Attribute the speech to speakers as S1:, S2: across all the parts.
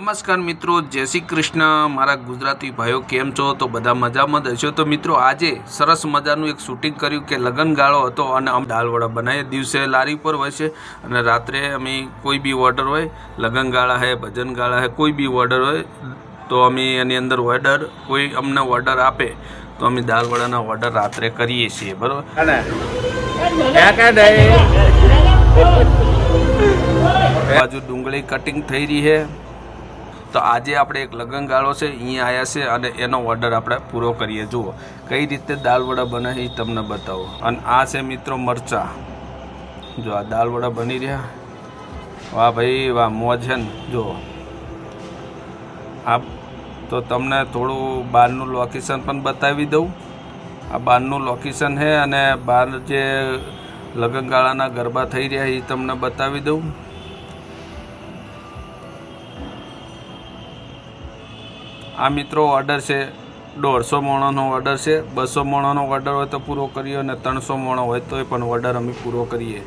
S1: નમસ્કાર મિત્રો, જય શ્રી કૃષ્ણ મારા ગુજરાતી ભાઈઓ, કેમ છો? તો બધા મજામાં જ હશો। તો મિત્રો આજે સરસ મજાનું એક શૂટિંગ કર્યું કે લગનગાળો હતો અને અમે દાળવડા બનાવીએ। દિવસે લારી પર હોય છે અને રાત્રે અમે કોઈ બી ઓર્ડર હોય, લગનગાળા હે, ભજનગાળા હે, કોઈ બી ઓર્ડર હોય તો અમે એની અંદર ઓર્ડર કોઈ અમને ઓર્ડર આપે તો અમે દાળવડાના ઓર્ડર રાત્રે કરીએ છીએ, બરાબર। બાજુ ડુંગળી કટિંગ થઈ રહી છે। તો આજે આપણે એક લગનગાળો છે, અહીંયા આવ્યા છે અને એનો ઓર્ડર આપણે પૂરો કરીએ। જુઓ કઈ રીતે દાળવડા બને એ તમને બતાવો। અને આ છે મિત્રો મરચાં, જો આ દાળવડા બની રહ્યા। વાહ ભાઈ વાહ, મોજ છે ને। જુઓ આ તો તમને થોડું બહારનું લોકેશન પણ બતાવી દઉં। આ બહારનું લોકેશન છે અને બહાર જે લગનગાળાના ગરબા થઈ રહ્યા એ તમને બતાવી દઉં। આ મિત્રો ઓર્ડર છે 150 મોણાનો ઓર્ડર છે। 200 મોણાનો ઓર્ડર હોય તો પૂરો કરીએ અને 300 મોણો હોય તો પણ ઓર્ડર અમે પૂરો કરીએ।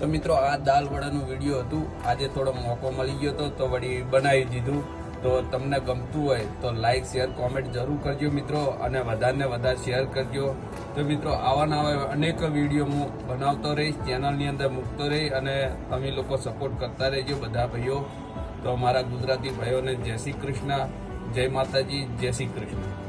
S1: તો મિત્રો આ દાળવડાનું વિડીયો હતું, આજે થોડો મોકો મળી ગયો હતો તો વળી બનાવી દીધું। તો તમને ગમતું હોય તો લાઈક શેર કોમેન્ટ જરૂર કરજો મિત્રો, અને વધારે વધારે શેર કરજો। તો મિત્રો આવા નવા અનેક વિડીયો હું બનાવતો રહીશ, ચેનલની અંદર મૂકતો રહી, અને તમે લોકો સપોર્ટ કરતા રહેજો બધા ભાઈઓ। તો મારા ગુજરાતી ભાઈઓને જય શ્રી કૃષ્ણ, જય માતાજી, જય શ્રી કૃષ્ણ।